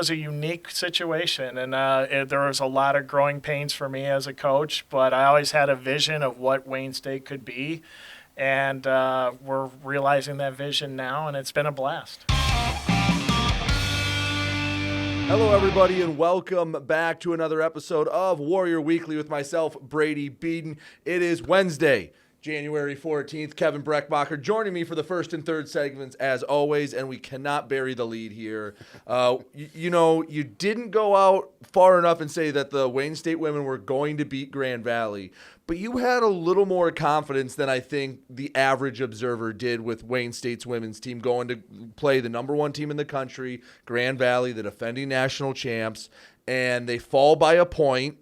was a unique situation, and there was a lot of growing pains for me as a coach, but I always had a vision of what Wayne State could be, and we're realizing that vision now, and it's been a blast. Hello, everybody, and welcome back to another episode of Warrior Weekly with myself, Brady Beedon. It is Wednesday, January 14th. Kevin Brechmacher joining me for the first and third segments, as always, and we cannot bury the lead here. You didn't go out far enough and say that the Wayne State women were going to beat Grand Valley, but you had a little more confidence than I think the average observer did with Wayne State's women's team going to play the number one team in the country, Grand Valley, the defending national champs, and they fall by a point.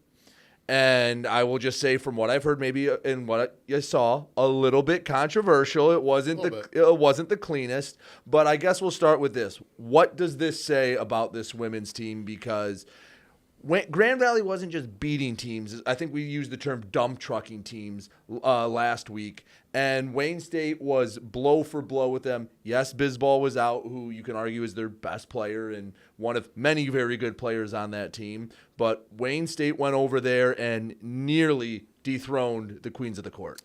And I will just say, from what I've heard, maybe in what I saw, a little bit controversial. It wasn't the cleanest, but I guess we'll start with this. What does this say about this women's team? Because Grand Valley wasn't just beating teams. I think we used the term dump trucking teams last week. And Wayne State was blow for blow with them. Yes, Bisbal was out, who you can argue is their best player and one of many very good players on that team. But Wayne State went over there and nearly dethroned the Queens of the Court.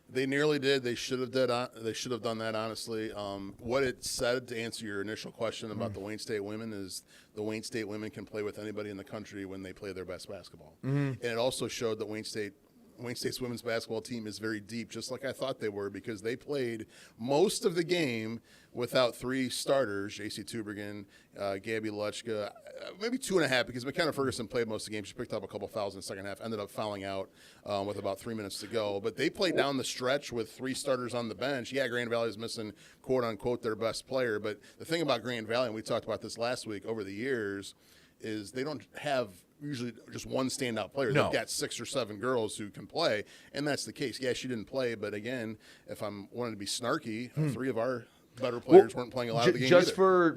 They nearly did. They should have done that, honestly. What it said, to answer your initial question about the Wayne State women, is the Wayne State women can play with anybody in the country when they play their best basketball. And it also showed that Wayne State's women's basketball team is very deep, just like I thought they were, because they played most of the game without three starters, J.C. Tubergen, Gabby Luchka, maybe 2.5, because McKenna Ferguson played most of the game. She picked up a couple fouls in the second half, ended up fouling out with about 3 minutes to go. But they played down the stretch with three starters on the bench. Yeah, Grand Valley is missing, quote-unquote, their best player. But the thing about Grand Valley, and we talked about this last week, over the years, is they don't have usually just one standout player. No. They've got 6 or 7 girls who can play, and that's the case. Yeah, she didn't play, but again, if I'm wanting to be snarky, 3 of our better players weren't playing a lot of the game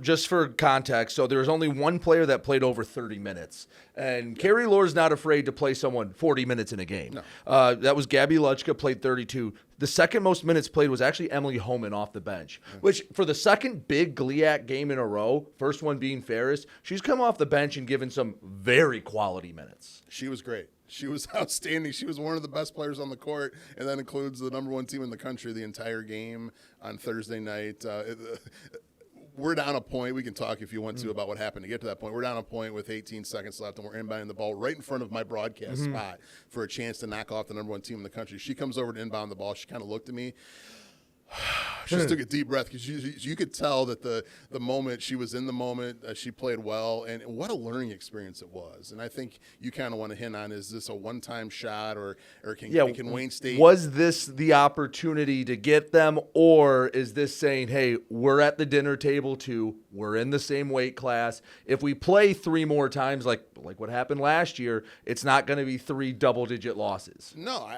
just for context, so there was only one player that played over 30 minutes, and Carrie Lore's not afraid to play someone 40 minutes in a game. No. That was Gabby Luchka, played 32. The second most minutes played was actually Emily Homan off the bench, which for the second big GLIAC game in a row, first one being Ferris, she's come off the bench and given some very quality minutes. She was great. She was outstanding. She was one of the best players on the court, and that includes the number one team in the country the entire game on Thursday night. We're down a point. We can talk if you want to about what happened to get to that point. We're down a point with 18 seconds left, and we're inbounding the ball right in front of my broadcast spot for a chance to knock off the number one team in the country. She comes over to inbound the ball. She kind of looked at me. She just took a deep breath, because you could tell that the moment, she was in the moment, she played well, and what a learning experience it was. And I think you kind of want to hint on, is this a one-time shot, or can Wayne State... Was this the opportunity to get them, or is this saying, hey, we're at the dinner table too, we're in the same weight class, if we play 3 more times like what happened last year, it's not going to be 3 double-digit losses? No,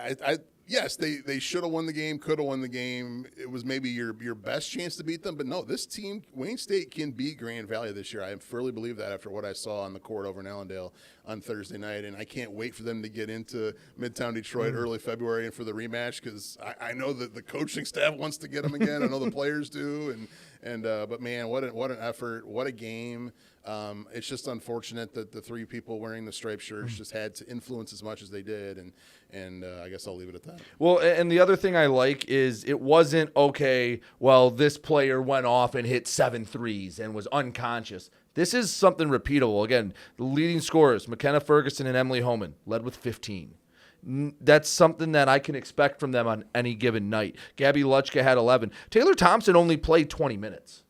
yes, they should have won the game, could have won the game. It was maybe your best chance to beat them. But no, this team, Wayne State, can beat Grand Valley this year. I firmly believe that after what I saw on the court over in Allendale on Thursday night. And I can't wait for them to get into Midtown Detroit early February and for the rematch, because I know that the coaching staff wants to get them again. I know the players do. But man, what an effort. What a game. It's just unfortunate that the 3 people wearing the striped shirts just had to influence as much as they did, and I guess I'll leave it at that. Well, and the other thing I like is it wasn't, okay, well, this player went off and hit 7 threes and was unconscious. This is something repeatable. Again, the leading scorers, McKenna Ferguson and Emily Homan, led with 15. That's something that I can expect from them on any given night. Gabby Luchka had 11. Taylor Thompson only played 20 minutes.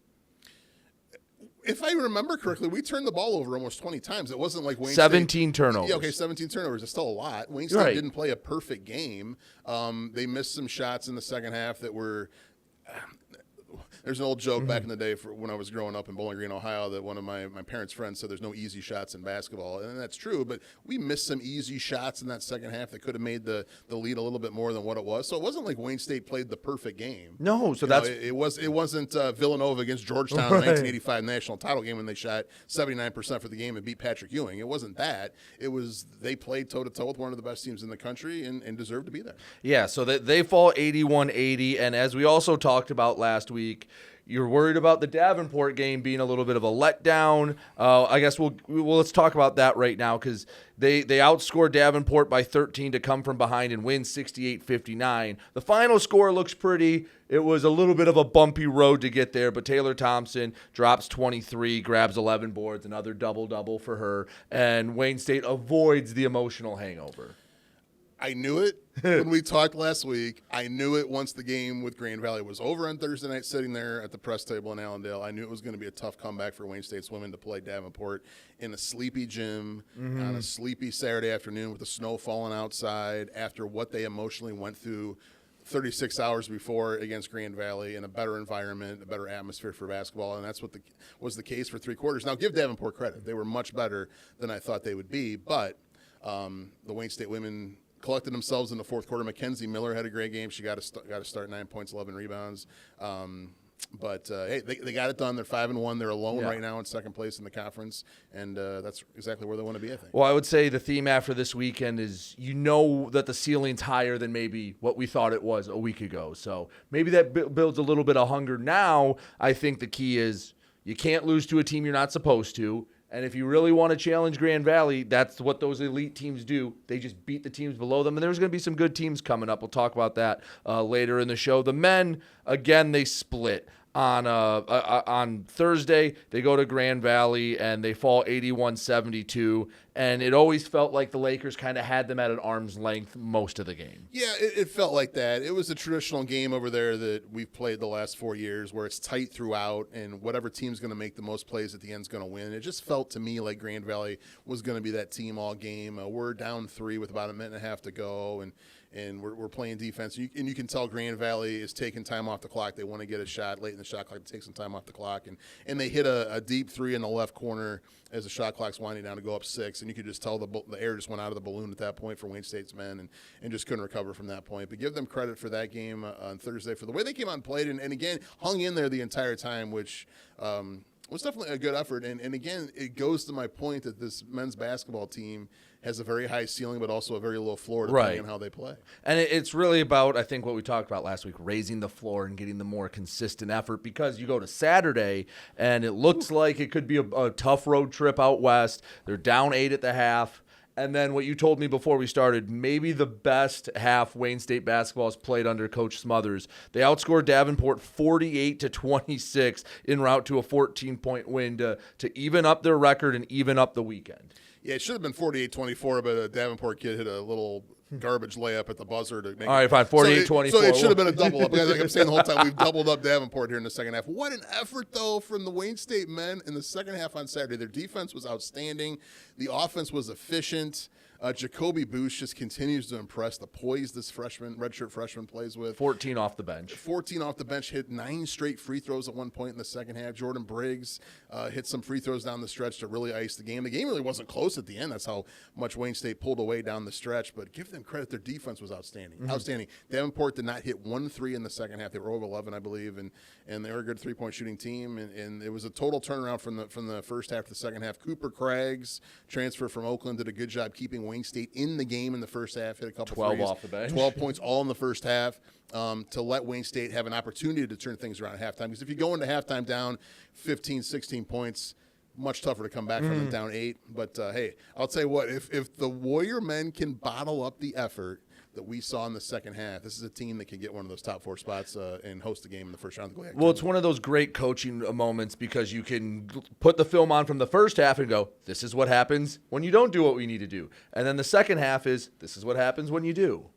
If I remember correctly, we turned the ball over almost 20 times. It wasn't like Wayne 17 State. turnovers. Yeah, okay, 17 turnovers. It's still a lot. Wayne State didn't play a perfect game. They missed some shots in the second half that were There's an old joke back in the day for when I was growing up in Bowling Green, Ohio, that one of my parents' friends said there's no easy shots in basketball. And that's true, but we missed some easy shots in that second half that could have made the lead a little bit more than what it was. So it wasn't like Wayne State played the perfect game. No, so it wasn't Villanova against Georgetown in the 1985 national title game when they shot 79% for the game and beat Patrick Ewing. It wasn't that. It was they played toe-to-toe with one of the best teams in the country and deserved to be there. Yeah, so they fall 81-80, and as we also talked about last week, You're worried about the Davenport game being a little bit of a letdown. I guess let's talk about that right now because they outscored Davenport by 13 to come from behind and win 68-59. The final score looks pretty. It was a little bit of a bumpy road to get there, but Taylor Thompson drops 23, grabs 11 boards, another double-double for her, and Wayne State avoids the emotional hangover. I knew it when we talked last week. I knew it once the game with Grand Valley was over on Thursday night, sitting there at the press table in Allendale. I knew it was going to be a tough comeback for Wayne State's women to play Davenport in a sleepy gym on a sleepy Saturday afternoon with the snow falling outside after what they emotionally went through 36 hours before against Grand Valley in a better environment, a better atmosphere for basketball, and that's what was the case for 3 quarters. Now, give Davenport credit. They were much better than I thought they would be, but the Wayne State women collected themselves in the fourth quarter. Mackenzie Miller had a great game. She got to start 9 points, 11 rebounds. But hey, they got it done. They're 5-1. They're alone right now in second place in the conference, and that's exactly where they want to be, I think. Well, I would say the theme after this weekend is that the ceiling's higher than maybe what we thought it was a week ago. So maybe that builds a little bit of hunger. Now I think the key is you can't lose to a team you're not supposed to. And if you really want to challenge Grand Valley, that's what those elite teams do. They just beat the teams below them. And there's going to be some good teams coming up. We'll talk about that later in the show. The men, again, they split. On Thursday, they go to Grand Valley, and they fall 81-72. And it always felt like the Lakers kind of had them at an arm's length most of the game. Yeah, it felt like that. It was a traditional game over there that we've played the last 4 years where it's tight throughout, and whatever team's going to make the most plays at the end is going to win. It just felt to me like Grand Valley was going to be that team all game. We're down 3 with about a minute and a half to go, and we're playing defense. And you can tell Grand Valley is taking time off the clock. They want to get a shot late in the shot clock to take some time off the clock. And they hit a deep 3 in the left corner as the shot clock's winding down to go up 6. And you could just tell the air just went out of the balloon at that point for Wayne State's men and just couldn't recover from that point. But give them credit for that game on Thursday for the way they came out and played. And again, hung in there the entire time, which was definitely a good effort. And again, it goes to my point that this men's basketball team has a very high ceiling, but also a very low floor depending on how they play. And it's really about, I think, what we talked about last week, raising the floor and getting the more consistent effort, because you go to Saturday and it looks like it could be a tough road trip out west. They're down 8 at the half. And then what you told me before we started, maybe the best half Wayne State basketball has played under Coach Smothers. They outscored Davenport 48-26 en route to a 14-point win to even up their record and even up the weekend. Yeah, it should have been 48-24, but a Davenport kid hit a little garbage layup at the buzzer to make. All right, fine, 48-24. So it should have been a double up. Like I'm saying the whole time, we've doubled up Davenport here in the second half. What an effort, though, from the Wayne State men in the second half on Saturday. Their defense was outstanding. The offense was efficient. Jacoby Bush just continues to impress. The poise this redshirt freshman plays with. 14 off the bench. 14 off the bench, hit 9 straight free throws at one point in the second half. Jordan Briggs hit some free throws down the stretch to really ice the game. The game really wasn't close at the end. That's how much Wayne State pulled away down the stretch. But give them credit. Their defense was outstanding. Outstanding. Davenport did not hit 1 3 in the second half. They were over 11, I believe, and they were a good three-point shooting team. And it was a total turnaround from the first half to the second half. Cooper Craggs, transfer from Oakland, did a good job keeping Wayne State in the game in the first half, hit a couple 12 threes, off the bench. 12 points all in the first half to let Wayne State have an opportunity to turn things around at halftime. Because if you go into halftime down 15, 16 points, much tougher to come back from them down 8. But, hey, I'll tell you what, if the Warrior men can bottle up the effort that we saw in the second half, this is a team that can get one of those top 4 spots and host a game in the first round of the GOAC. Well, it's one of those great coaching moments because you can put the film on from the first half and go, this is what happens when you don't do what we need to do. And then the second half is, this is what happens when you do.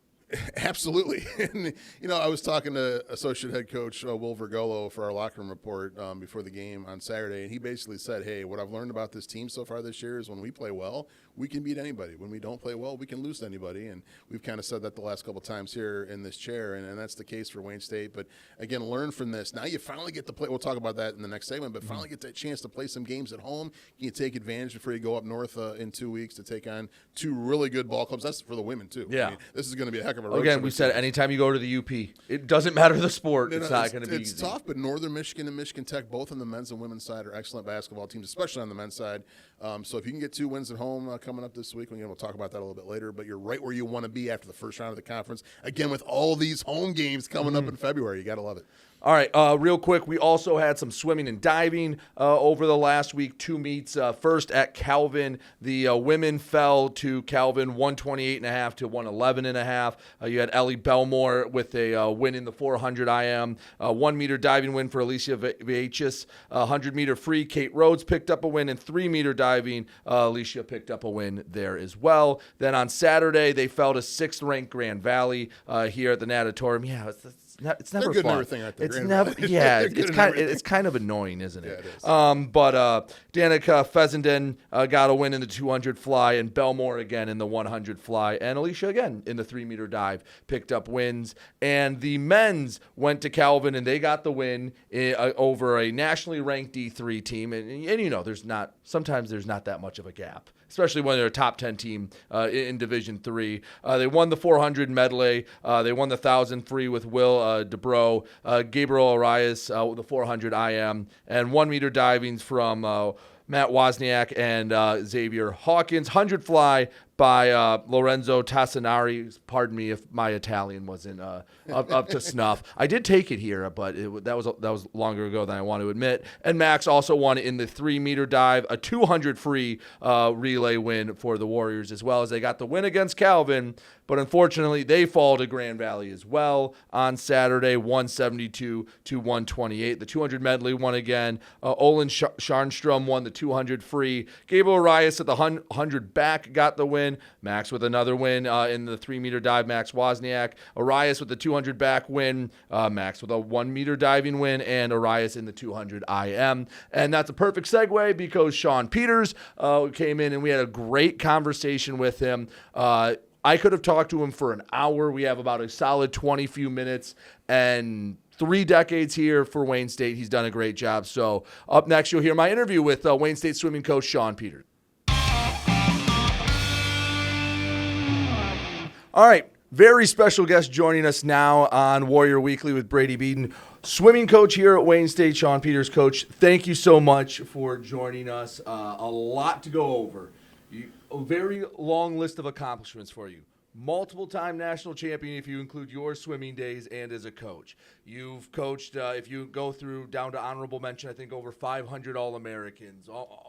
Absolutely. And, I was talking to associate head coach Will Vergolo for our locker room report before the game on Saturday, and he basically said, hey, what I've learned about this team so far this year is when we play well, we can beat anybody. When we don't play well, we can lose to anybody. And we've kind of said that the last couple of times here in this chair, and that's the case for Wayne State. But, again, learn from this. Now you finally get to play. We'll talk about that in the next segment, but finally get that chance to play some games at home. You take advantage before you go up north in 2 weeks to take on 2 really good ball clubs. That's for the women, too. Yeah. I mean, this is going to be a heck of a road Again, trip. we said anytime you go to the UP, it doesn't matter the sport. It's not going to be It's easy. tough, but Northern Michigan and Michigan Tech, both on the men's and women's side, are excellent basketball teams, especially on the men's side. So if you can get 2 wins at home coming up this week, we'll talk about that a little bit later, but you're right where you want to be after the first round of the conference. Again, with all these home games coming up in February, you got to love it. All right, real quick, we also had some swimming and diving over the last week, 2 meets. First at Calvin, the women fell to Calvin 128.5 to 111.5. You had Ellie Belmore with a win in the 400 IM, 1 meter diving win for Alicia Viachis, 100 meter free. Kate Rhodes picked up a win, and 3 meter diving, Alicia picked up a win there as well. Then on Saturday, they fell to 6th ranked Grand Valley here at the Natatorium. Yeah, it's never They're good fun. and everything, aren't they? It's Grand never, Valley. yeah. They're good It's and kind, everything. it's kind of annoying, isn't it? Yeah, it is. But Danica Fessenden got a win in the 200 fly, and Belmore again in the 100 fly, and Alicia again in the 3 meter dive picked up wins. And the men's went to Calvin, and they got the win over a nationally ranked D3 team. And you know, sometimes there's not that much of a gap, especially when they're a top 10 team in Division 3. They won the 400 medley. They won the 1,000 free with Will DeBro, Gabriel Arias with the 400 IM, and 1 meter divings from Matt Wozniak and Xavier Hawkins. 100 fly by Lorenzo Tassinari. Pardon me if my Italian wasn't up to snuff. I did take it here, but that was longer ago than I want to admit. And Max also won in the 3 meter dive, a 200 free relay win for the Warriors, as well as they got the win against Calvin. But unfortunately, they fall to Grand Valley as well on Saturday, 172 to 128. The 200 medley won again. Olin Scharnstrom won the 200 free. Gabriel Arias at the 100 back got the win. Max with another win in the 3 meter dive, Max Wozniak. Arias with the 200 back win. Max with a 1 meter diving win, and Arias in the 200 IM. And that's a perfect segue because Sean Peters came in, and we had a great conversation with him. I could have talked to him for an hour. We have about a solid 20 few minutes, and 3 decades here for Wayne State. He's done a great job. So up next, you'll hear my interview with Wayne State swimming coach Sean Peters. All right, very special guest joining us now on Warrior Weekly with Brady Beedon, swimming coach here at Wayne State. Sean Peters, coach, thank you so much for joining us. A lot to go over. A very long list of accomplishments for you. Multiple-time national champion if you include your swimming days and as a coach. You've coached, if you go through down to honorable mention, I think over 500 All-Americans,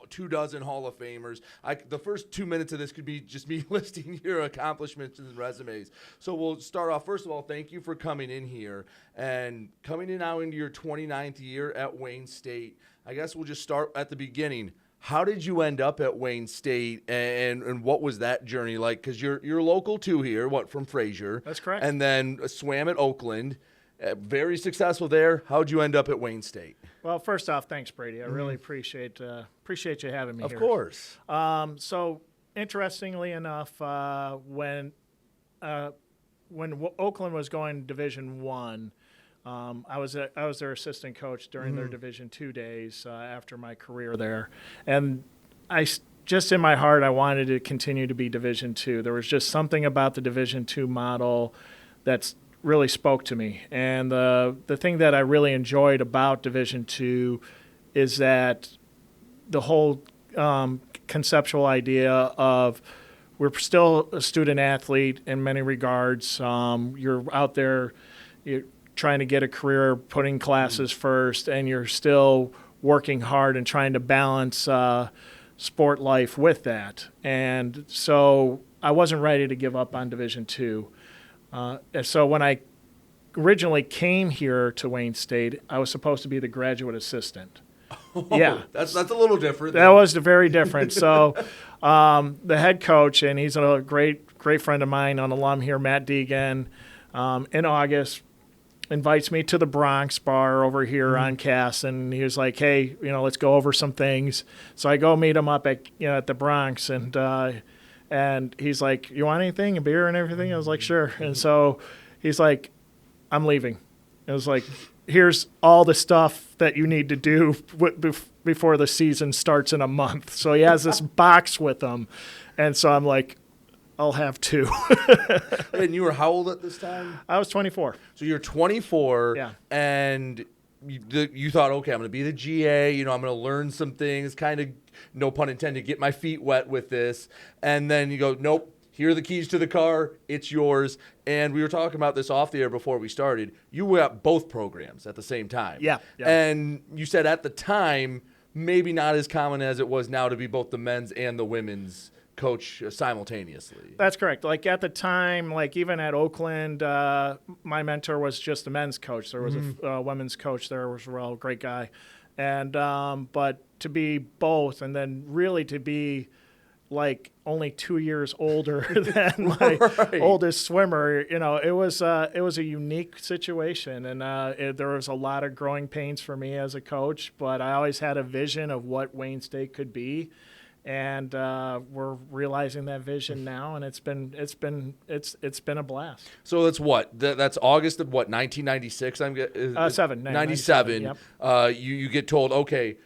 24 Hall of Famers. The first 2 minutes of this could be just me listing your accomplishments and resumes. So we'll start off. First of all, thank you for coming in here and coming in now into your 29th year at Wayne State. I guess we'll just start at the beginning. How did you end up at Wayne State, and what was that journey like? Because you're local too here, from Fraser? That's correct. And then swam at Oakland, very successful there. How'd you end up at Wayne State? Well, first off, thanks, Brady. I really appreciate you having me here. Of course. So interestingly enough, when Oakland was going Division I, I was their assistant coach during their Division II days after my career there, and just in my heart I wanted to continue to be Division II. There was just something about the Division II model that's really spoke to me, and the thing that I really enjoyed about Division II is that the whole conceptual idea of we're still a student athlete in many regards. You're out there, you're trying to get a career, putting classes first, and you're still working hard and trying to balance sport life with that. And so I wasn't ready to give up on Division II. And so when I originally came here to Wayne State, I was supposed to be the graduate assistant. Yeah, that's a little different. That was very different. So the head coach, and he's a great friend of mine, an alum here, Matt Deegan, in August, invites me to the Bronx bar over here on Cass, and he was like, "Hey, let's go over some things." So I go meet him up at the Bronx, and he's like, "You want anything, a beer and everything?" I was like, "Sure." And so he's like, "I'm leaving." It was like, "Here's all the stuff that you need to do before the season starts in a month." So he has this box with him, and so I'm like, I'll have 2. And you were how old at this time? I was 24. So you're 24, Yeah. And you thought, okay, I'm going to be the GA. I'm going to learn some things, kind of, no pun intended, get my feet wet with this. And then you go, nope, here are the keys to the car. It's yours. And we were talking about this off the air before we started. You were at both programs at the same time. Yeah. And you said at the time, maybe not as common as it was now to be both the men's and the women's coach simultaneously. That's correct. Like at the time, like even at Oakland, my mentor was just the men's coach. There was a women's coach there as well, great guy. And but to be both, and then really to be like only 2 years older than my oldest swimmer, it was a unique situation, and there was a lot of growing pains for me as a coach. But I always had a vision of what Wayne State could be, and we're realizing that vision now, and it's been a blast. So that's what? That's August of what? 1996. 97. Yep. You get told, okay,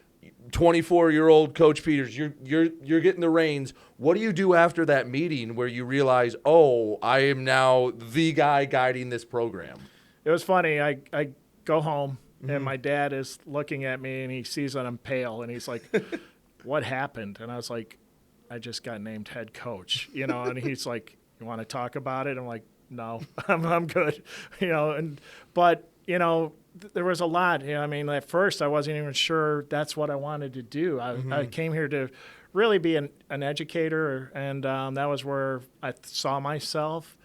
24-year-old Coach Peters, you're getting the reins. What do you do after that meeting where you realize, oh, I am now the guy guiding this program? It was funny. I go home, and my dad is looking at me, and he sees that I'm pale, and he's like, what happened? And I was like, I just got named head coach, and he's like, you want to talk about it? I'm like, no, I'm good, but there was a lot. I mean, at first I wasn't even sure that's what I wanted to do. I came here to really be an educator, and that was where I saw myself.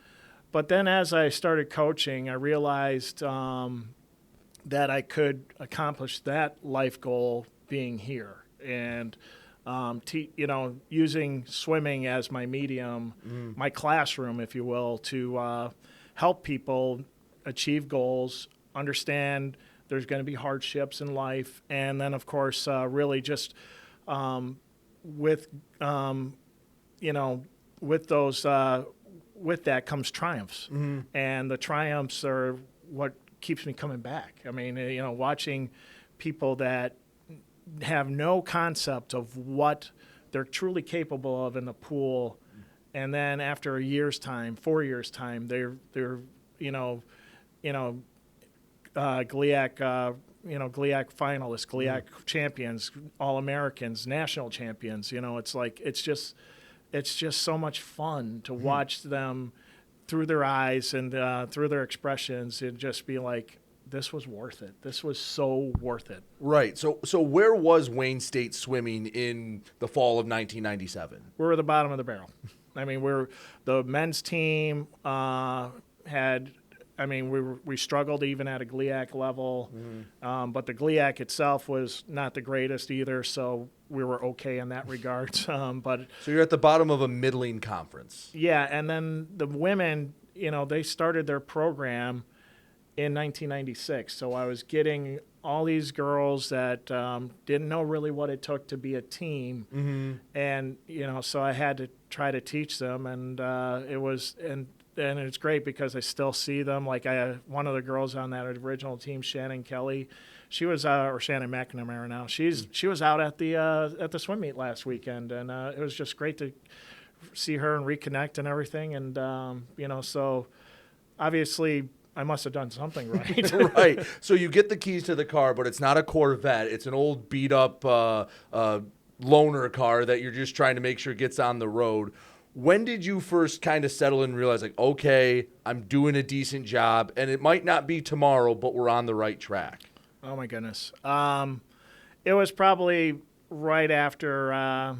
But then as I started coaching, I realized that I could accomplish that life goal being here. And using swimming as my medium, my classroom, if you will, to help people achieve goals, understand there's going to be hardships in life, and then of course really just with that comes triumphs, and the triumphs are what keeps me coming back. I mean, watching people that have no concept of what they're truly capable of in the pool, and then after a year's time, 4 years' time, they're GLIAC finalists, GLIAC champions, All-Americans, national champions. It's just so much fun to watch them through their eyes and through their expressions, and just be like, this was worth it. This was so worth it. Right. So where was Wayne State swimming in the fall of 1997? We were at the bottom of the barrel. I mean, the men's team had. I mean, we struggled even at a GLIAC level, but the GLIAC itself was not the greatest either, so we were okay in that regard. So you're at the bottom of a middling conference. Yeah, and then the women, they started their program in 1996, so I was getting all these girls that didn't know really what it took to be a team, and so I had to try to teach them, and and it's great because I still see them. Like one of the girls on that original team, Shannon Kelly, she was or Shannon McNamara now. She was out at the swim meet last weekend, and it was just great to see her and reconnect and everything. And so obviously I must have done something right. Right. So you get the keys to the car, but it's not a Corvette. It's an old beat up loaner car that you're just trying to make sure gets on the road. When did you first kind of settle in and realize, like, okay, I'm doing a decent job, and it might not be tomorrow, but we're on the right track? Oh, my goodness. It was probably right after I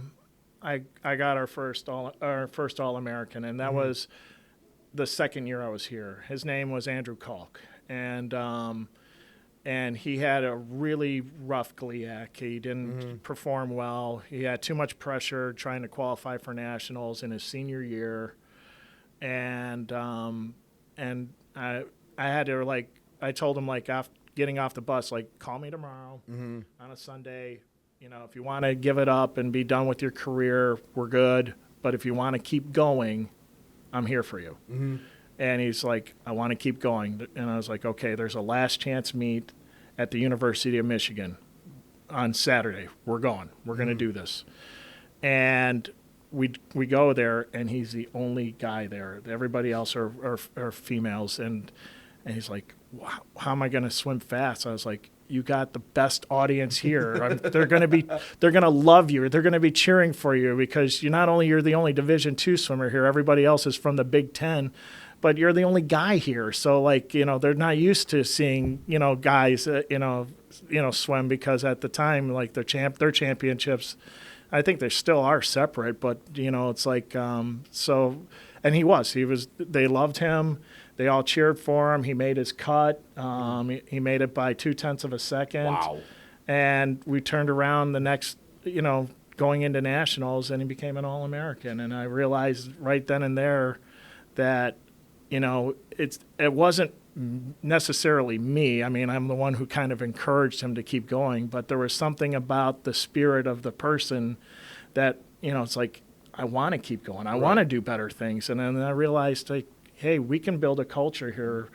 got our first All-American, and that was the second year I was here. His name was Andrew Kalk, and he had a really rough GLIAC. He didn't perform well. He had too much pressure trying to qualify for nationals in his senior year, and I had to I told him after getting off the bus, call me tomorrow on a Sunday. If you want to give it up and be done with your career, we're good. But if you want to keep going, I'm here for you. And he's like, I want to keep going. And I was like, okay, there's a last chance meet at the University of Michigan on Saturday. We're going. We're going to do this. And we go there, and he's the only guy there. Everybody else are females. And he's like, how am I going to swim fast? I was like, you got the best audience here. They're going to love you. They're going to be cheering for you because you're the only Division II swimmer here. Everybody else is from the Big Ten, but you're the only guy here. So they're not used to seeing, guys, swim because at the time, like their championships, I think they still are separate, but it's like, so, and he was, they loved him. They all cheered for him. He made his cut. He made it by 0.2 of a second. Wow. And we turned around the next, going into nationals, and he became an All-American. And I realized right then and there that, it wasn't necessarily me. I mean, I'm the one who kind of encouraged him to keep going, but there was something about the spirit of the person that, it's like, I want to keep going. I want to do better things. And then I realized, like, hey, we can build a culture here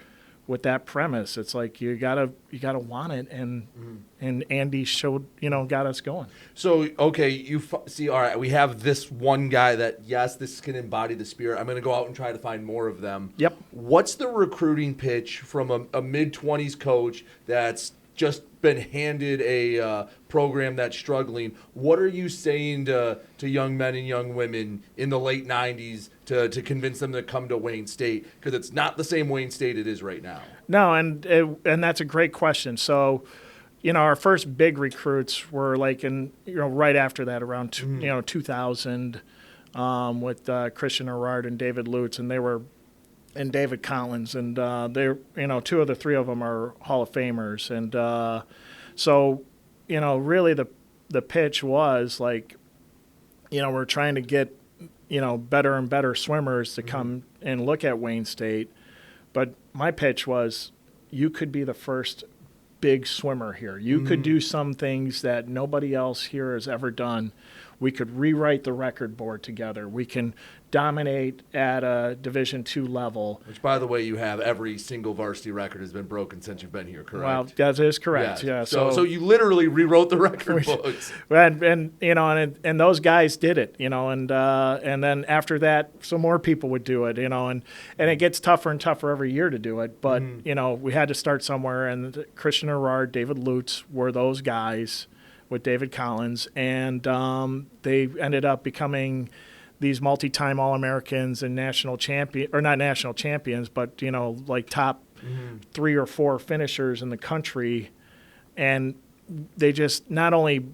with that premise. It's like you gotta want it, and Andy showed, got us going. So, okay, see, all right, we have this one guy that, yes, this can embody the spirit. I'm going to go out and try to find more of them. Yep. What's the recruiting pitch from a mid-20s coach that's just been handed a program that's struggling? What are you saying to young men and young women in the late 90s to convince them to come to Wayne State? Because it's not the same Wayne State it is right now. No, and that's a great question. So, our first big recruits were like right after that, around 2000, with Christian Erard and David Lutz, and David Collins, and they're 2 of the 3 of them are Hall of Famers, and so really the pitch was like, we're trying to get better and better swimmers to come and look at Wayne State, but my pitch was, you could be the first big swimmer here. You could do some things that nobody else here has ever done. We could rewrite the record board together. We can dominate at a Division II level. Which, by the way, you have every single varsity record has been broken since you've been here, correct? Well, that is correct. Yeah. So you literally rewrote the record books. And those guys did it, and then after that, some more people would do it, and it gets tougher and tougher every year to do it. But we had to start somewhere, and Christian Erard, David Lutz were those guys with David Collins, and they ended up becoming these multi-time All-Americans and national champion, or not national champions, but like top 3 or 4 finishers in the country, and they just not only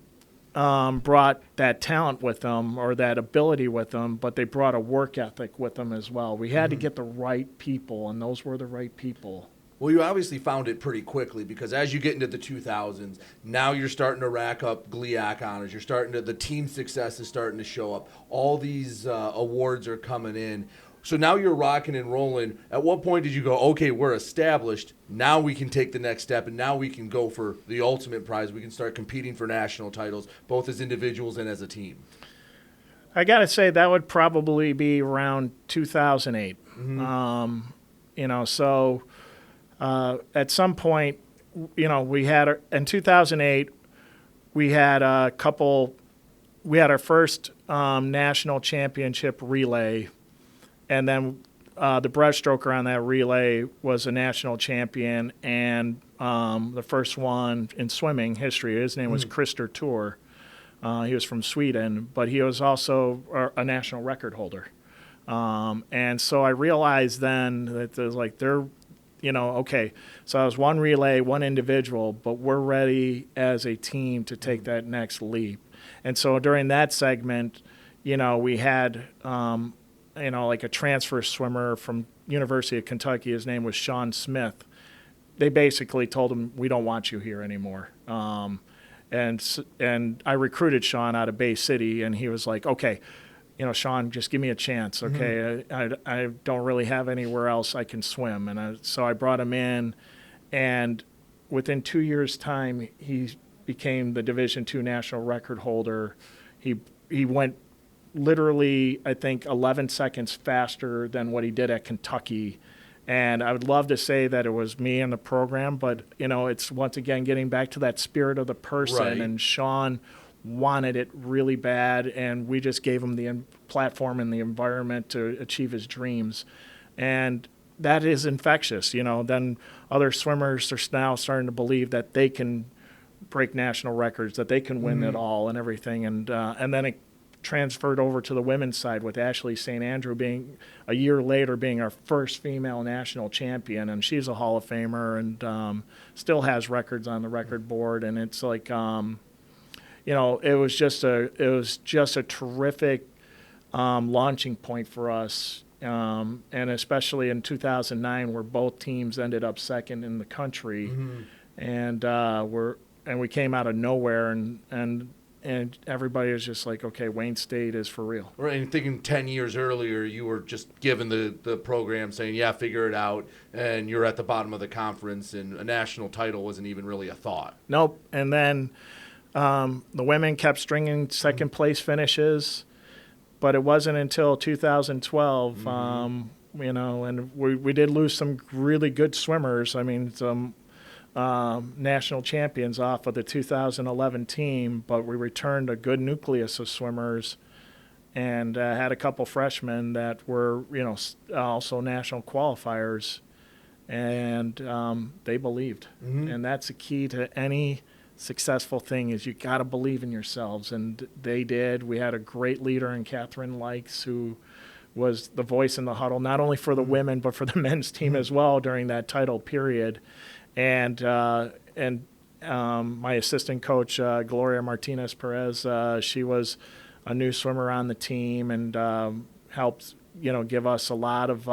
brought that talent with them or that ability with them, but they brought a work ethic with them as well. We had to get the right people, and those were the right people. Well, you obviously found it pretty quickly because as you get into the 2000s, now you're starting to rack up GLIAC honors. The team success is starting to show up. All these awards are coming in. So now you're rocking and rolling. At what point did you go, okay, we're established. Now we can take the next step, and now we can go for the ultimate prize. We can start competing for national titles, both as individuals and as a team. I got to say that would probably be around 2008. So... at some point, we had, in 2008, we had our first national championship relay, and then the breaststroker on that relay was a national champion, and the first one in swimming history. His name was Christer Tor. He was from Sweden, but he was also a national record holder. And so I realized then that there's like okay, so I was one relay, one individual, but we're ready as a team to take that next leap. And so during that segment, we had, like a transfer swimmer from University of Kentucky. His name was Sean Smith. They basically told him, we don't want you here anymore. And I recruited Sean out of Bay City, and he was like, okay, Sean, just give me a chance, okay? I don't really have anywhere else I can swim. And so I brought him in, and within 2 years' time, he became the Division II national record holder. He went literally, I think, 11 seconds faster than what he did at Kentucky. And I would love to say that it was me and the program, but, it's once again getting back to that spirit of the person. Right. And Sean wanted it really bad, and we just gave him the platform and the environment to achieve his dreams. And that is infectious. Then other swimmers are now starting to believe that they can break national records, that they can win it all and everything. And then it transferred over to the women's side with Ashley St. Andrew being a year later being our first female national champion, and she's a Hall of Famer and still has records on the record board. And it's like it was just a terrific launching point for us, and especially in 2009 where both teams ended up second in the country, and we came out of nowhere and everybody was just like, okay, Wayne State is for real. Right, and thinking 10 years earlier, you were just given the program saying, yeah, figure it out, and you're at the bottom of the conference, and a national title wasn't even really a thought. Nope. And then the women kept stringing second place finishes, but it wasn't until 2012, and we did lose some really good swimmers. I mean, some national champions off of the 2011 team, but we returned a good nucleus of swimmers and had a couple freshmen that were, also national qualifiers, and they believed. And that's the key to any successful thing is you got to believe in yourselves, and they did. We had a great leader in Catherine Likes who was the voice in the huddle, not only for the women but for the men's team as well during that title period. And my assistant coach, Gloria Martinez Perez, she was a new swimmer on the team and helped, give us a lot of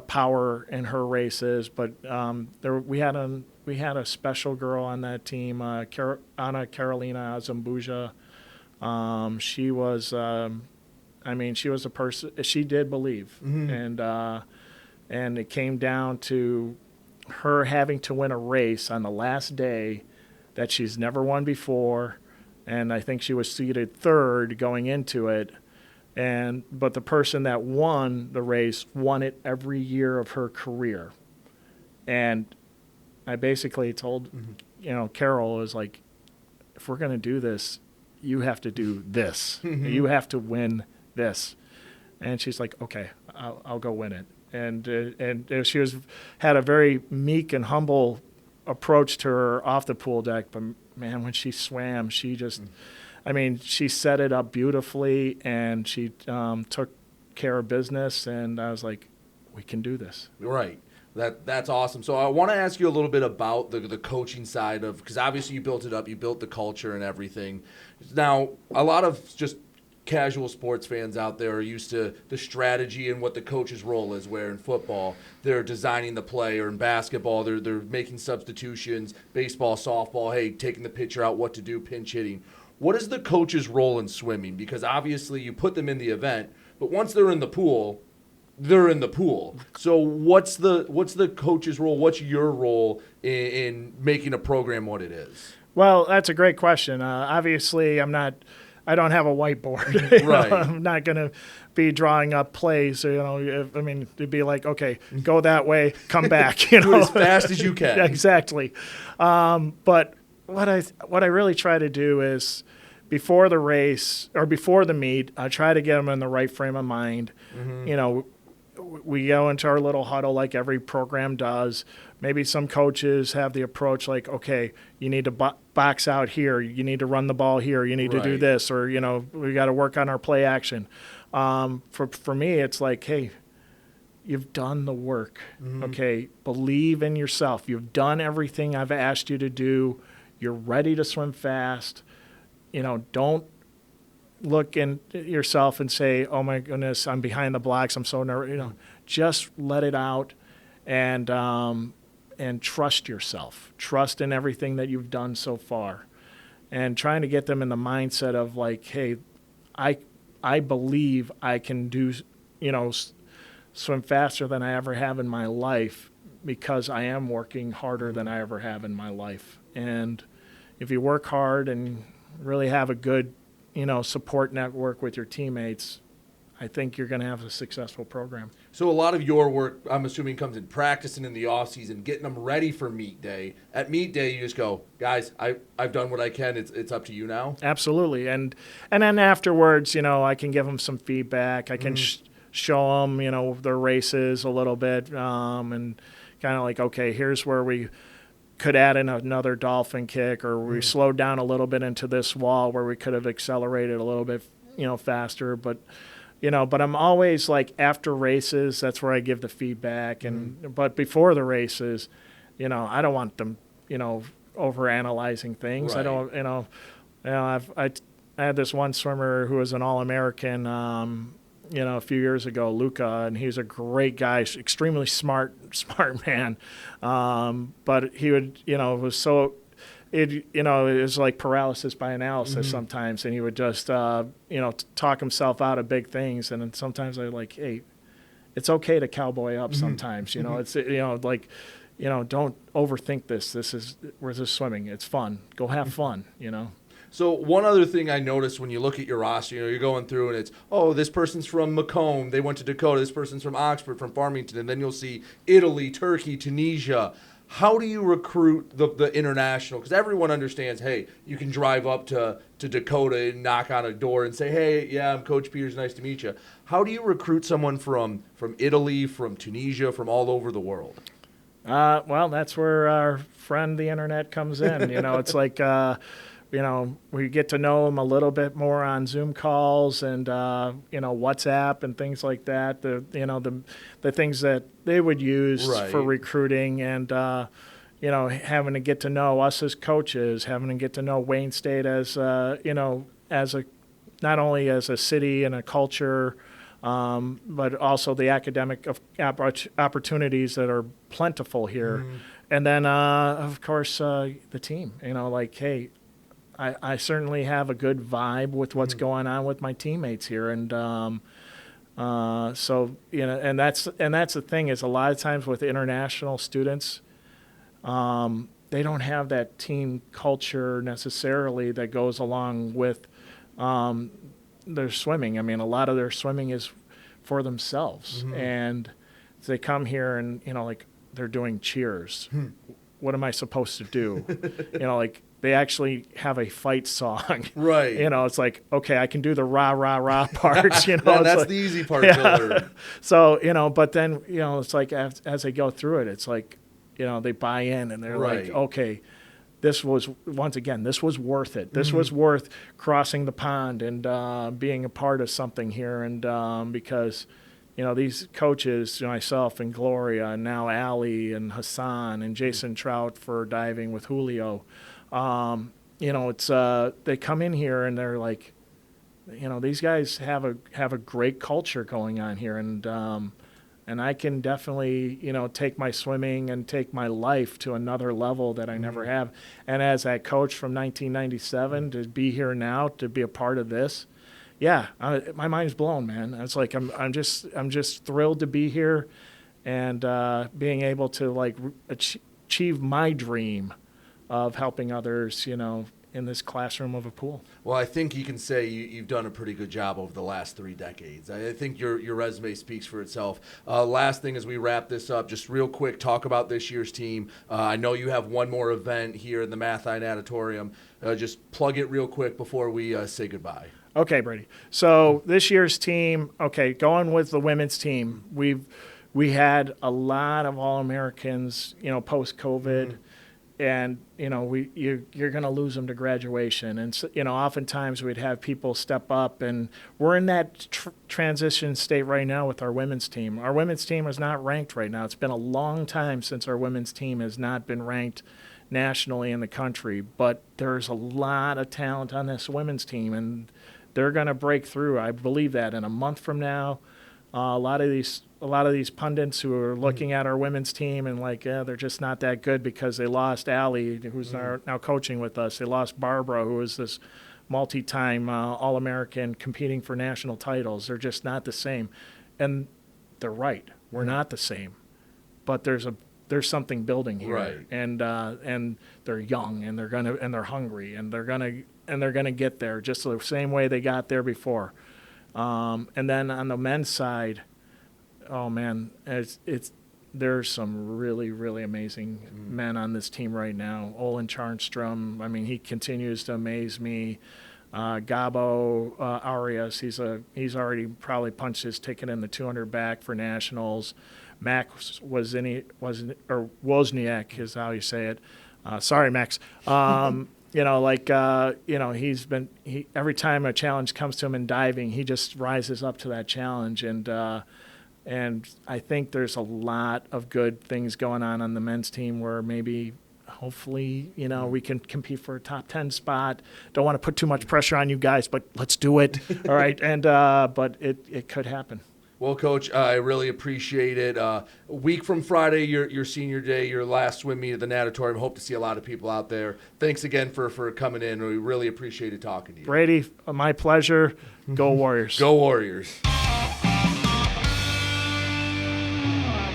power in her races. But we had a special girl on that team, Ana Carolina Zambuja. She was, she was a person. She did believe, and it came down to her having to win a race on the last day that she's never won before, and I think she was seated third going into it. But the person that won the race won it every year of her career. And I basically told, Carol was like, if we're going to do this, you have to do this. You have to win this. And she's like, okay, I'll go win it. And she had a very meek and humble approach to her off the pool deck. But, man, when she swam, she just she set it up beautifully, and she took care of business. And I was like, we can do this. Right. That's awesome. So I want to ask you a little bit about the coaching side of, because obviously you built it up, you built the culture and everything. Now, a lot of just casual sports fans out there are used to the strategy and what the coach's role is, where in football they're designing the play, or in basketball they're making substitutions, baseball, softball, hey, taking the pitcher out, what to do, pinch hitting. What is the coach's role in swimming? Because obviously you put them in the event, but once they're in the pool, they're in the pool. So what's the coach's role? What's your role in making a program what it is? Well, that's a great question. Obviously, I don't have a whiteboard. Right. I'm not going to be drawing up plays. It'd be like, okay, go that way, come back. Do it as fast as you can. Yeah, exactly. But what I really try to do is, before the race or before the meet, I try to get them in the right frame of mind. We go into our little huddle like every program does. Maybe some coaches have the approach like, okay, you need to box out here, you need to run the ball here, you need to do this, or, we got to work on our play action. For me, it's like, hey, you've done the work. Okay, believe in yourself. You've done everything I've asked you to do. You're ready to swim fast. Don't look in yourself and say, oh my goodness, I'm behind the blocks, I'm so nervous. Just let it out and trust yourself. Trust in everything that you've done so far, and trying to get them in the mindset of like, hey, I believe I can do, swim faster than I ever have in my life, because I am working harder than I ever have in my life. And if you work hard and really have a good support network with your teammates, I think you're going to have a successful program. So a lot of your work, I'm assuming, comes in practicing in the off season, getting them ready for meet day. At meet day, you just go, guys, I've done what I can. It's up to you now. Absolutely, and then afterwards, I can give them some feedback. I can show them, their races a little bit, and kind of like, okay, here's where we could add in another dolphin kick, or we slowed down a little bit into this wall where we could have accelerated a little bit, faster. But I'm always like, after races, that's where I give the feedback. But before the races, I don't want them, over analyzing things. Right. I don't, I had this one swimmer who was an All-American, a few years ago, Luca, and he's a great guy, extremely smart man. But he would, was so, it was like paralysis by analysis sometimes, and he would just, talk himself out of big things. And then sometimes I'm like, hey, it's okay to cowboy up sometimes, it's, don't overthink this. We're just swimming. It's fun. Go have fun, So one other thing I noticed when you look at your roster, you're going through and it's, this person's from Macomb, they went to Dakota, this person's from Oxford, from Farmington, and then you'll see Italy, Turkey, Tunisia. How do you recruit the international? Because everyone understands, hey, you can drive up to Dakota and knock on a door and say, hey, yeah, I'm Coach Peters, nice to meet you. How do you recruit someone from Italy, from Tunisia, from all over the world? Well, that's where our friend the internet comes in. It's like, we get to know them a little bit more on Zoom calls and, WhatsApp and things like that. The things that they would use for recruiting and, having to get to know us as coaches, having to get to know Wayne State as, not only as a city and a culture, but also the academic opportunities that are plentiful here. And then, of course, the team, hey, I certainly have a good vibe with what's going on with my teammates here. And so, and that's the thing is a lot of times with international students, they don't have that team culture necessarily that goes along with their swimming. I mean, a lot of their swimming is for themselves. And they come here and, they're doing cheers. What am I supposed to do? They actually have a fight song. Right. It's like, okay, I can do the rah, rah, rah parts, that's like, the easy part to learn. So, but then, it's like as they go through it, it's like, they buy in and they're like, okay, this was worth it. This was worth crossing the pond and being a part of something here. And because, these coaches, myself and Gloria, and now Allie and Hassan and Jason Trout for diving with Julio, it's they come in here and they're like, these guys have a great culture going on here, and I can definitely take my swimming and take my life to another level that I never have. And as that coach from 1997 to be here now to be a part of this, my mind's blown, man. It's like I'm just thrilled to be here, and being able to achieve my dream of helping others, in this classroom of a pool. Well, I think you can say you've done a pretty good job over the last 3 decades. I think your resume speaks for itself. Last thing as we wrap this up, just real quick, talk about this year's team. I know you have one more event here in the Mathine Auditorium. Just plug it real quick before we say goodbye. Okay, Brady. So this year's team, going with the women's team, we had a lot of All-Americans, post-COVID. And, you're going to lose them to graduation. And, oftentimes we'd have people step up, and we're in that transition state right now with our women's team. Our women's team is not ranked right now. It's been a long time since our women's team has not been ranked nationally in the country. But there's a lot of talent on this women's team, and they're going to break through. I believe that in a month from now, a lot of these pundits who are looking at our women's team and they're just not that good because they lost Allie, who's now coaching with us. They lost Barbara, who is this multi-time All-American competing for national titles. They're just not the same. And they're right. We're not the same. But there's something building here. Right. And they're young, and they're hungry, and they're gonna get there just the same way they got there before. And then on the men's side, oh man, there's some really, really amazing men on this team right now. Olin Charnstrom, he continues to amaze me. Gabo Arias, he's already probably punched his ticket in the 200 back for nationals. Max or Wozniak is how you say it. Sorry, Max. Every time a challenge comes to him in diving, he just rises up to that challenge. And I think there's a lot of good things going on the men's team where maybe, hopefully, we can compete for a top 10 spot. Don't want to put too much pressure on you guys, but let's do it. All right. And, but it could happen. Well, Coach, I really appreciate it. A week from Friday, your senior day, your last swim meet at the natatorium. Hope to see a lot of people out there. Thanks again for coming in. We really appreciated talking to you. Brady, my pleasure. Go Warriors. Go Warriors.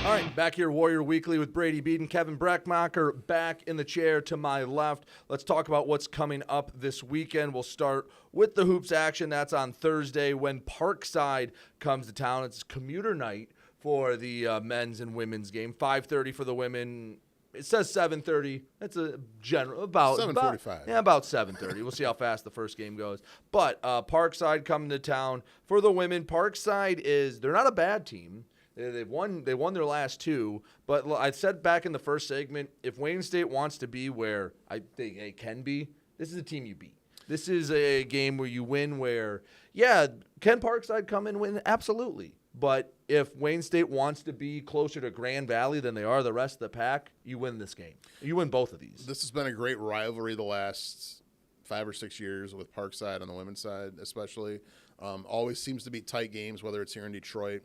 All right, back here, Warrior Weekly with Brady Beedon, Kevin Brechmacher back in the chair to my left. Let's talk about what's coming up this weekend. We'll start with the hoops action. That's on Thursday when Parkside comes to town. It's commuter night for the men's and women's game. 5:30 for the women. It says 7:30. That's a general about 7:45. About 7:30. We'll see how fast the first game goes. But Parkside coming to town for the women. Parkside they're not a bad team. They won their last two, but I said back in the first segment, if Wayne State wants to be where I think they can be, this is a team you beat. This is a game where you win where, can Parkside come and win? Absolutely. But if Wayne State wants to be closer to Grand Valley than they are the rest of the pack, you win this game. You win both of these. This has been a great rivalry the last 5 or 6 years with Parkside on the women's side especially. Always seems to be tight games, whether it's here in Detroit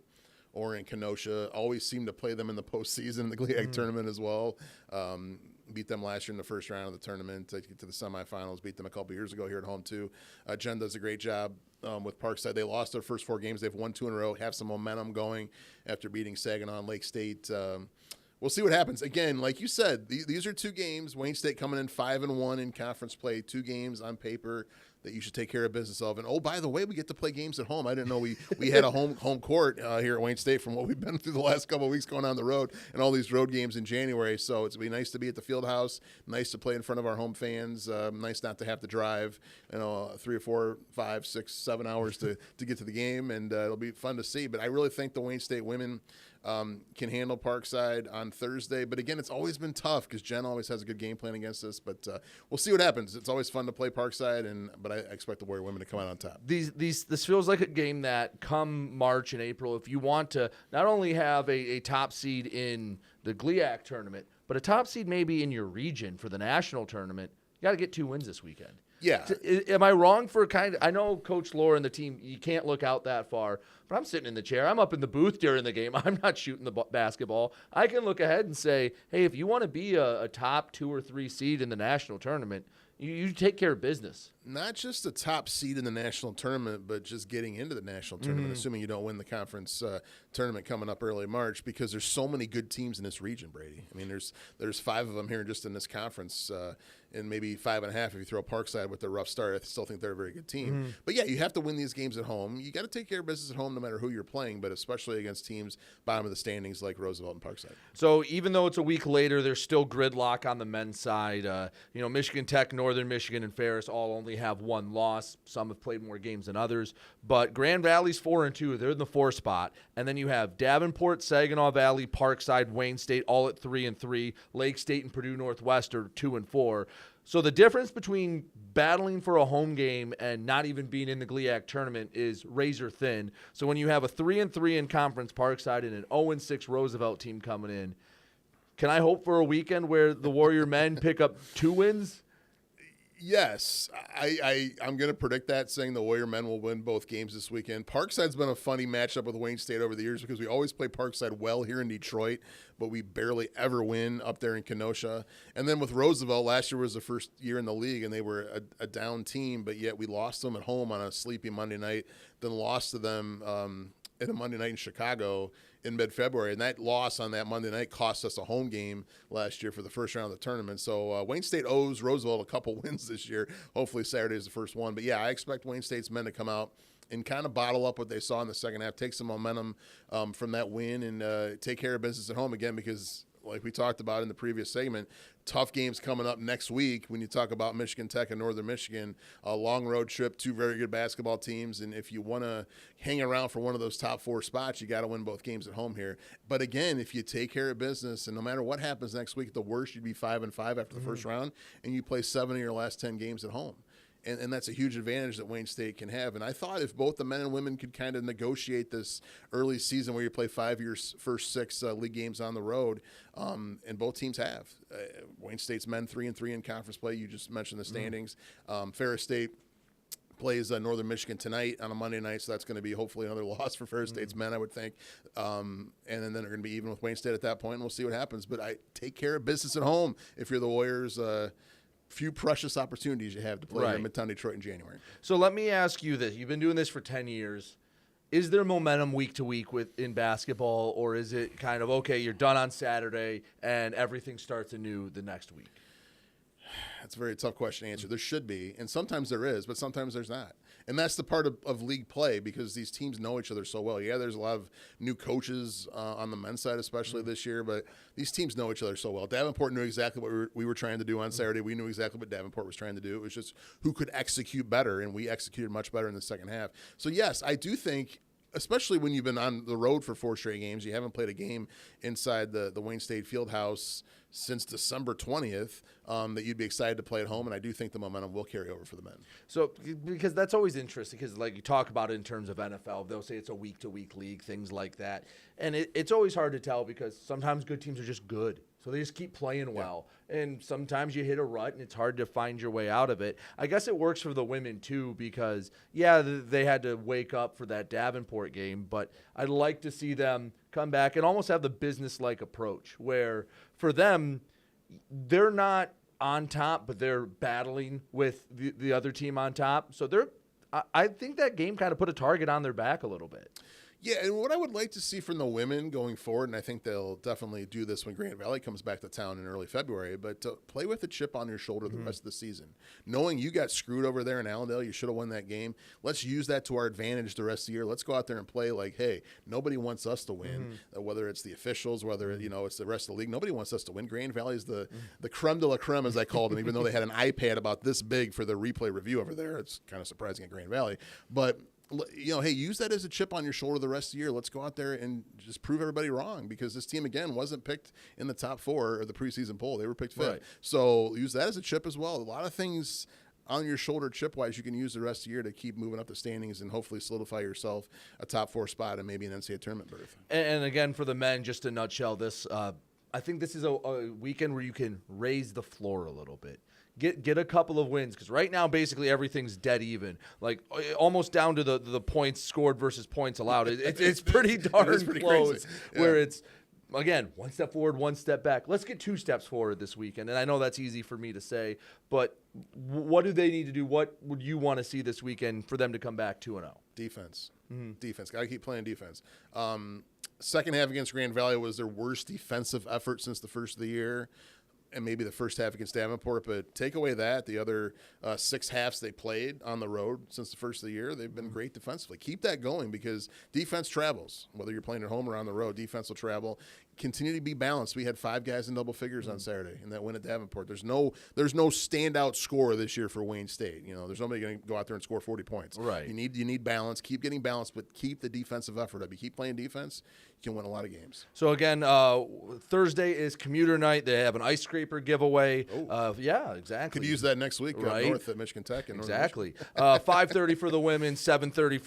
or in Kenosha. Always seem to play them in the postseason in the GLIAC tournament as well. Beat them last year in the first round of the tournament to get to the semifinals. Beat them a couple years ago here at home too. Jen does a great job with Parkside. They lost their first 4 games. They've won 2 in a row, have some momentum going after beating Saginaw and Lake State. We'll see what happens. Again, like you said, these are 2 games. Wayne State coming in 5-1 in conference play. 2 games on paper that you should take care of business of. And, oh, by the way, we get to play games at home. I didn't know we had a home court here at Wayne State from what we've been through the last couple of weeks going on the road and all these road games in January. So it's going to be nice to be at the field house, nice to play in front of our home fans, nice not to have to drive 3 or 4, 5, 6, 7 hours to get to the game, and it'll be fun to see. But I really think the Wayne State women can handle Parkside on Thursday. But, again, it's always been tough because Jen always has a good game plan against us. But we'll see what happens. It's always fun to play Parkside, but I expect the Warrior women to come out on top. This feels like a game that come March and April, if you want to not only have a top seed in the GLIAC tournament, but a top seed maybe in your region for the national tournament, you got to get 2 wins this weekend. Yeah. Am I wrong for I know Coach Lohr and the team, you can't look out that far, but I'm sitting in the chair. I'm up in the booth during the game. I'm not shooting the basketball. I can look ahead and say, hey, if you want to be a top 2 or 3 seed in the national tournament, you take care of business. Not just a top seed in the national tournament, but just getting into the national tournament, assuming you don't win the conference tournament coming up early March, because there's so many good teams in this region, Brady. I mean, there's 5 of them here just in this conference, and maybe 5.5 if you throw Parkside with their rough start. I still think they're a very good team. But, yeah, you have to win these games at home. You got to take care of business at home no matter who you're playing, but especially against teams bottom of the standings like Roosevelt and Parkside. So even though it's a week later, there's still gridlock on the men's side. Michigan Tech, Northern Michigan, and Ferris all only have 1 loss. Some have played more games than others. But Grand Valley's 4-2. They're in the 4 spot. And then you have Davenport, Saginaw Valley, Parkside, Wayne State all at 3-3. Lake State and Purdue Northwest are 2-4. So the difference between battling for a home game and not even being in the GLIAC tournament is razor thin. So when you have a 3-3 in conference Parkside and an 0-6 Roosevelt team coming in, can I hope for a weekend where the Warrior men pick up 2 wins? Yes, I'm going to predict that, saying the Warrior men will win both games this weekend. Parkside's been a funny matchup with Wayne State over the years because we always play Parkside well here in Detroit, but we barely ever win up there in Kenosha. And then with Roosevelt, last year was the first year in the league, and they were a down team, but yet we lost them at home on a sleepy Monday night, then lost to them at a Monday night in Chicago in mid-February, and that loss on that Monday night cost us a home game last year for the first round of the tournament. So Wayne State owes Roosevelt a couple wins this year. Hopefully Saturday is the first one. But, yeah, I expect Wayne State's men to come out and kind of bottle up what they saw in the second half, take some momentum from that win, and take care of business at home again, because like we talked about in the previous segment, tough games coming up next week when you talk about Michigan Tech and Northern Michigan, a long road trip, two very good basketball teams. And if you want to hang around for one of those top 4 spots, you got to win both games at home here. But again, if you take care of business, and no matter what happens next week, at the worst, you'd be 5-5 after the first round, and you play 7 of your last 10 games at home. And that's a huge advantage that Wayne State can have. And I thought if both the men and women could kind of negotiate this early season where you play 5 of your first 6 league games on the road, and both teams have. Wayne State's men 3-3 in conference play. You just mentioned the standings. Ferris State plays Northern Michigan tonight on a Monday night, so that's going to be hopefully another loss for Ferris State's men, I would think. And then they're going to be even with Wayne State at that point, and we'll see what happens. But I take care of business at home if you're the Warriors. Few precious opportunities you have to play in Midtown Detroit in January. So let me ask you this. You've been doing this for 10 years. Is there momentum week to week in basketball, or is it kind of, okay, you're done on Saturday and everything starts anew the next week? That's a very tough question to answer. There should be, and sometimes there is, but sometimes there's not. And that's the part of league play because these teams know each other so well. Yeah, there's a lot of new coaches on the men's side, especially this year, but these teams know each other so well. Davenport knew exactly what we were trying to do on Saturday. We knew exactly what Davenport was trying to do. It was just who could execute better, and we executed much better in the second half. So, yes, I do think, especially when you've been on the road for 4 straight games, you haven't played a game inside the Wayne State Fieldhouse since December 20th, that you'd be excited to play at home, and I do think the momentum will carry over for the men. So, because that's always interesting, because like you talk about it in terms of NFL, they'll say it's a week-to-week league, things like that. And it's always hard to tell because sometimes good teams are just good. So they just keep playing well. Yeah. And sometimes you hit a rut, and it's hard to find your way out of it. I guess it works for the women, too, because, yeah, they had to wake up for that Davenport game, but I'd like to see them come back and almost have the business-like approach where for them, they're not on top, but they're battling with the other team on top. So I think that game kind of put a target on their back a little bit. Yeah, and what I would like to see from the women going forward, and I think they'll definitely do this when Grand Valley comes back to town in early February, but to play with a chip on your shoulder the rest of the season. Knowing you got screwed over there in Allendale, you should have won that game. Let's use that to our advantage the rest of the year. Let's go out there and play like, hey, nobody wants us to win, whether it's the officials, whether it's the rest of the league. Nobody wants us to win. Grand Valley is the creme de la creme, as I called them, even though they had an iPad about this big for the replay review over there. It's kind of surprising at Grand Valley. But hey, use that as a chip on your shoulder the rest of the year. Let's go out there and just prove everybody wrong because this team, again, wasn't picked in the top 4 of the preseason poll. They were picked 5th. Right. So use that as a chip as well. A lot of things on your shoulder chip-wise you can use the rest of the year to keep moving up the standings and hopefully solidify yourself a top 4 spot and maybe an NCAA tournament berth. And again, for the men, just a nutshell, I think this is a weekend where you can raise the floor a little bit. Get a couple of wins because right now basically everything's dead even, like almost down to the points scored versus points allowed. It's pretty darn close. Yeah. Where it's again 1 step forward, 1 step back. Let's get 2 steps forward this weekend, and I know that's easy for me to say, but what do they need to do? What would you want to see this weekend for them to come back 2-0? Defense. Defense. Got to keep playing defense. Second half against Grand Valley was their worst defensive effort since the first of the year. And maybe the first half against Davenport, but take away that, the other 6 halves they played on the road since the first of the year, they've been great defensively. Keep that going because defense travels. Whether you're playing at home or on the road, defense will travel. Continue to be balanced. We had 5 guys in double figures on Saturday in that win at Davenport. There's no standout scorer this year for Wayne State. There's nobody going to go out there and score 40 points. Right. You need balance. Keep getting balance, but keep the defensive effort up. You keep playing defense, you can win a lot of games. So again, Thursday is commuter night. They have an ice scraper giveaway. Yeah, exactly. Could use that next week right. North at Michigan Tech. And exactly. 5:30 for the women, 7:30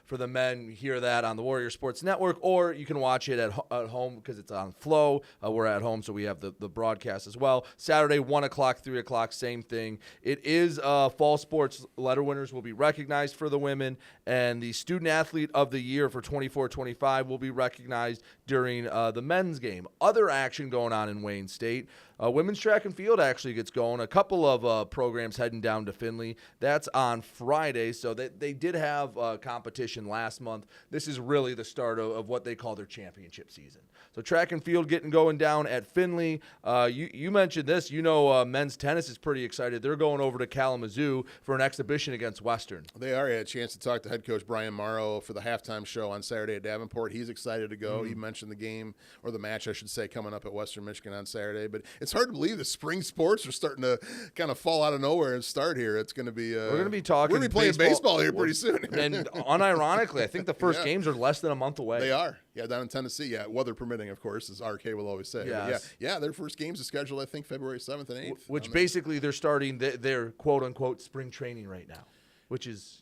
for the men. You hear that on the Warrior Sports Network, or you can watch it at home because it's on Flow. We're at home, so we have the broadcast as well. Saturday, 1 o'clock, 3 o'clock, same thing. It is fall sports letter winners will be recognized for the women, and the student athlete of the year for 24-25 will be recognized during the men's game. Other action going on in Wayne State. Women's track and field actually gets going. A couple of programs heading down to Findlay. That's on Friday. So they did have competition last month. This is really the start of what they call their championship season. So track and field going down at Findlay. You mentioned this. Men's tennis is pretty excited. They're going over to Kalamazoo for an exhibition against Western. They are. I had a chance to talk to head coach Brian Morrow for the halftime show on Saturday at Davenport. He's excited to go. He mentioned the game, or the match, I should say, coming up at Western Michigan on Saturday. But it's hard to believe the spring sports are starting to kind of fall out of nowhere and start here. It's going to be we're going to be talking. We're going to be playing baseball here pretty soon. And unironically, I think the first games are less than a month away. They are. Yeah, down in Tennessee. Yeah, weather permitting, of course, as RK will always say. Yes. Yeah, their first games are scheduled, I think, February 7th and 8th. Which basically they're starting their quote-unquote spring training right now, which is,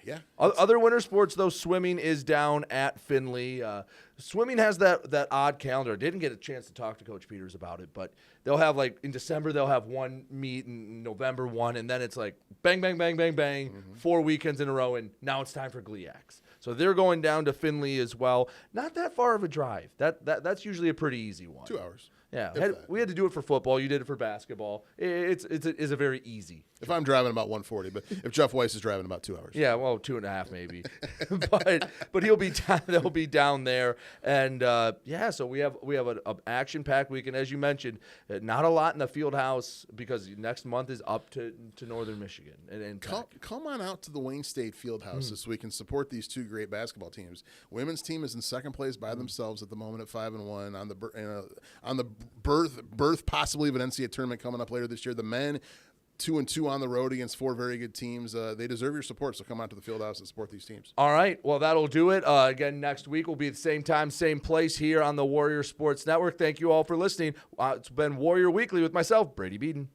Yeah. Other winter sports, though, swimming is down at Findlay. Swimming has that odd calendar. I didn't get a chance to talk to Coach Peters about it, but they'll have, like, in December, they'll have one meet, in November one, and then it's like bang, bang, bang, bang, bang, 4 weekends in a row, and now it's time for GLIACs. So they're going down to Findlay as well. Not that far of a drive. That's usually a pretty easy one. 2 hours. Yeah, we had to do it for football. You did it for basketball. It's a very easy. If I'm driving about 140, but if Jeff Weiss is driving about 2 hours. Yeah, well, 2.5 maybe. but he'll be down. They'll be down there, and so we have an action-packed week. And as you mentioned, not a lot in the field house because next month is up to Northern Michigan. And come on out to the Wayne State Field House this week and support these two great basketball teams. Women's team is in second place by themselves at the moment at 5-1 on the berth possibly of an NCAA tournament coming up later this year. The men 2-2 on the road against 4 very good teams. They deserve your support, so come out to the field house and support these teams. All right, well, that'll do it. Again, next week will be at the same time, same place here on the Warrior Sports Network. Thank you all for listening. It's been Warrior Weekly with myself, Brady Beedon.